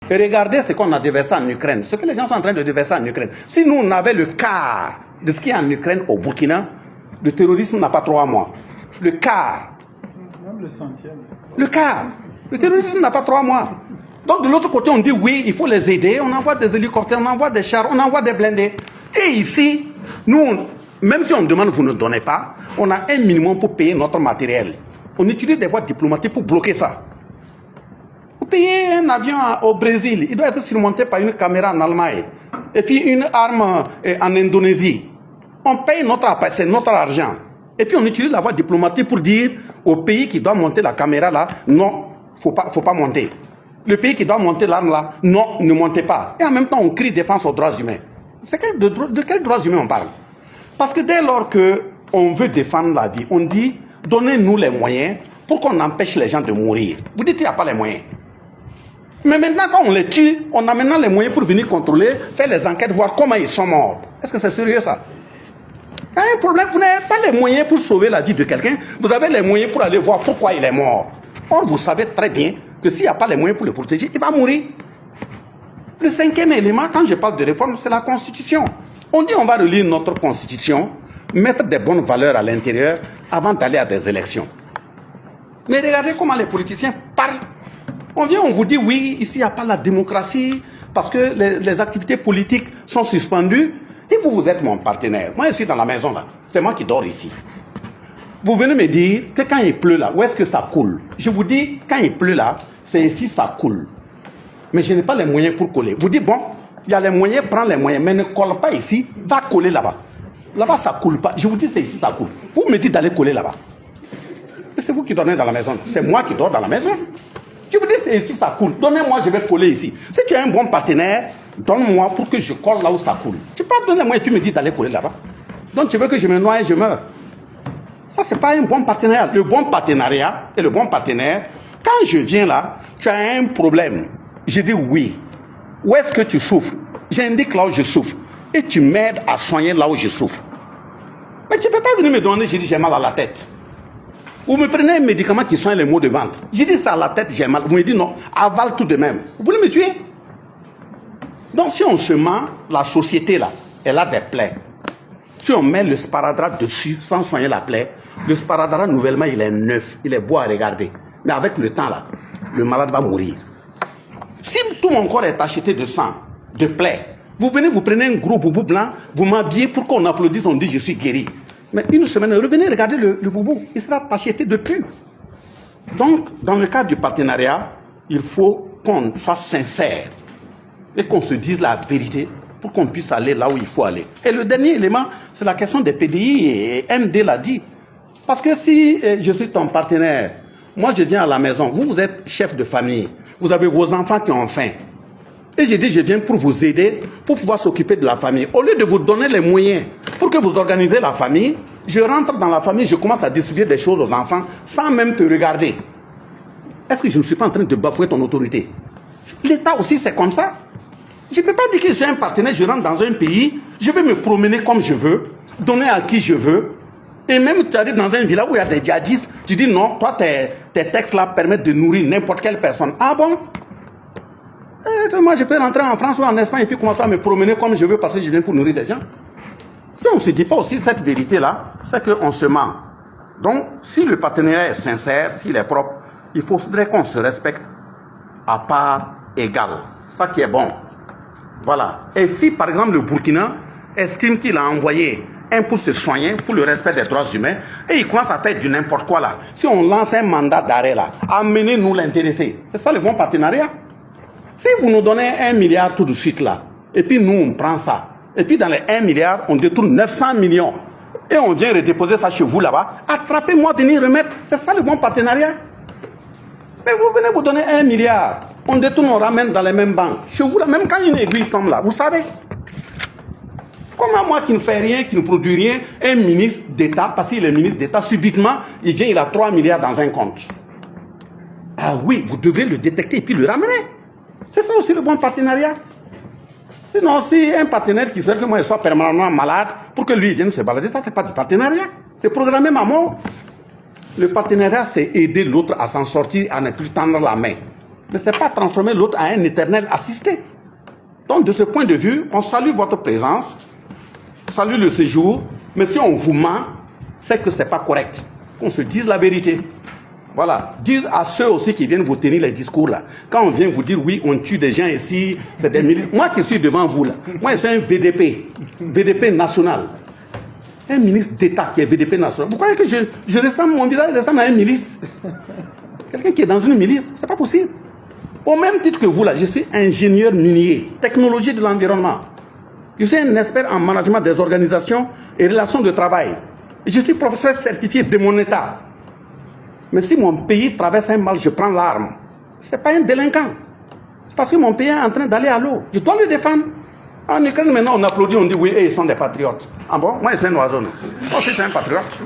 Et regardez ce qu'on a déversé en Ukraine, ce que les gens sont en train de déverser en Ukraine. Si nous, on avait le quart de ce qui est en Ukraine au Burkina, le terrorisme n'a pas 3 mois. Le quart. Même le centième. Le quart. Le terrorisme n'a pas 3 mois. Donc de l'autre côté, on dit oui, il faut les aider. On envoie des hélicoptères, on envoie des chars, on envoie des blindés. Et ici, nous, même si on demande, vous ne donnez pas, on a un minimum pour payer notre matériel. On utilise des voies diplomatiques pour bloquer ça. Vous payez un avion au Brésil, il doit être surmonté par une caméra en Allemagne. Et puis une arme en Indonésie. On paye c'est notre argent. Et puis on utilise la voie diplomatique pour dire au pays qui doit monter la caméra là, non, faut pas monter. Le pays qui doit monter l'arme là, non, ne montez pas. Et en même temps, on crie défense aux droits humains. De quels droits humains on parle? Parce que dès lors qu'on veut défendre la vie, on dit, donnez-nous les moyens pour qu'on empêche les gens de mourir. Vous dites qu'il n'y a pas les moyens. Mais maintenant, quand on les tue, on a maintenant les moyens pour venir contrôler, faire les enquêtes, voir comment ils sont morts. Est-ce que c'est sérieux ça? Il y a un problème, vous n'avez pas les moyens pour sauver la vie de quelqu'un, vous avez les moyens pour aller voir pourquoi il est mort. Or, vous savez très bien que s'il n'y a pas les moyens pour le protéger, il va mourir. Le 5e élément, quand je parle de réforme, c'est la Constitution. On dit on va relire notre Constitution, mettre des bonnes valeurs à l'intérieur avant d'aller à des élections. Mais regardez comment les politiciens parlent. On vient, on vous dit oui, ici il n'y a pas la démocratie parce que les activités politiques sont suspendues. Si vous êtes mon partenaire, moi je suis dans la maison là, c'est moi qui dors ici. Vous venez me dire que quand il pleut là, où est-ce que ça coule? Je vous dis, quand il pleut là, c'est ici ça coule. Mais je n'ai pas les moyens pour coller. Vous dites, bon, il y a les moyens, prends les moyens, mais ne colle pas ici, va coller là-bas. Là-bas ça coule pas. Je vous dis, c'est ici ça coule. Vous me dites d'aller coller là-bas. C'est vous qui dormez dans la maison. C'est moi qui dors dans la maison. Je vous dis, c'est ici ça coule. Donnez-moi, je vais coller ici. Si tu es un bon partenaire, donne-moi pour que je colle là où ça coule. Tu peux pas donner moi et tu me dis d'aller coller là-bas. Donc tu veux que je me noie et je meurs. Ça, c'est pas un bon partenariat. Le bon partenariat et le bon partenaire, quand je viens là, tu as un problème. Je dis oui. Où est-ce que tu souffres? J'indique là où je souffre. Et tu m'aides à soigner là où je souffre. Mais tu ne peux pas venir me demander, je dis j'ai mal à la tête. Vous me prenez un médicament qui soigne les maux de ventre. Je dis ça à la tête, j'ai mal. Vous me dites non, avale tout de même. Vous voulez me tuer? Donc si on se ment, la société là, elle a des plaies. Si on met le sparadrap dessus sans soigner la plaie, le sparadrap nouvellement il est neuf, il est beau à regarder. Mais avec le temps là, le malade va mourir. Si tout mon corps est acheté de sang, de plaies, vous venez, vous prenez un gros boubou blanc, vous m'habillez pour qu'on applaudisse, on dit je suis guéri. Mais une semaine, revenez regarder le boubou, il sera acheté de plus. Donc, dans le cadre du partenariat, il faut qu'on soit sincère et qu'on se dise la vérité pour qu'on puisse aller là où il faut aller. Et le dernier élément, c'est la question des PDI, et MD l'a dit. Parce que si je suis ton partenaire, moi je viens à la maison, vous êtes chef de famille, vous avez vos enfants qui ont faim. Et j'ai dit, je viens pour vous aider, pour pouvoir s'occuper de la famille. Au lieu de vous donner les moyens pour que vous organisez la famille, je rentre dans la famille, je commence à distribuer des choses aux enfants sans même te regarder. Est-ce que je ne suis pas en train de bafouer ton autorité? L'État aussi, c'est comme ça. Je ne peux pas dire que je suis un partenaire, je rentre dans un pays, je vais me promener comme je veux, donner à qui je veux. Et même tu arrives dans un village où il y a des djihadistes, tu dis non, toi tes textes là permettent de nourrir n'importe quelle personne. Ah bon? Moi je peux rentrer en France ou en Espagne et puis commencer à me promener comme je veux parce que je viens pour nourrir des gens. Si on ne se dit pas aussi cette vérité là, c'est qu'on se ment. Donc si le partenariat est sincère, s'il est propre, il faudrait qu'on se respecte à part égale. C'est ça qui est bon. Voilà. Et si par exemple le Burkina estime qu'il a envoyé un pour se soigner, pour le respect des droits humains, et il commence à faire du n'importe quoi là. Si on lance un mandat d'arrêt là, amenez-nous l'intéressé. C'est ça le bon partenariat. Si vous nous donnez 1 milliard tout de suite là, et puis nous on prend ça, et puis dans les 1 milliard, on détourne 900 millions, et on vient redéposer ça chez vous là-bas, attrapez-moi, venir remettre. C'est ça le bon partenariat. Mais vous venez vous donner 1 milliard, on détourne, on ramène dans les mêmes banques. Chez vous là, même quand une aiguille tombe là, vous savez. Comment moi qui ne fais rien, qui ne produis rien, un ministre d'État, parce qu'il est ministre d'État, subitement, il vient, il a 3 milliards dans un compte. Ah oui, vous devez le détecter et puis le ramener. C'est ça aussi le bon partenariat. Sinon, si un partenaire qui souhaite que moi je sois permanemment malade, pour que lui vienne se balader, ça c'est pas du partenariat. C'est programmer ma mort. Le partenariat, c'est aider l'autre à s'en sortir, à ne plus tendre la main. Mais ce n'est pas transformer l'autre en un éternel assisté. Donc, de ce point de vue, on salue votre présence, on salue le séjour, mais si on vous ment, c'est que ce n'est pas correct. Qu'on se dise la vérité. Voilà. Disent à ceux aussi qui viennent vous tenir les discours là. Quand on vient vous dire oui, on tue des gens ici, c'est des milices. Moi qui suis devant vous là, moi je suis un VDP, VDP national. Un ministre d'État qui est VDP national. Vous croyez que je ressemble, mon visage ressemble à un milice? Quelqu'un qui est dans une milice, c'est pas possible. Au même titre que vous là, je suis ingénieur minier, technologie de l'environnement. Je suis un expert en management des organisations et relations de travail. Je suis professeur certifié de mon État. Mais si mon pays traverse un mal, je prends l'arme. Ce n'est pas un délinquant. C'est parce que mon pays est en train d'aller à l'eau. Je dois le défendre. En Ukraine, maintenant, on applaudit, on dit oui, ils sont des patriotes. Ah bon? Moi, je suis un oiseau. Moi aussi, je suis un patriote.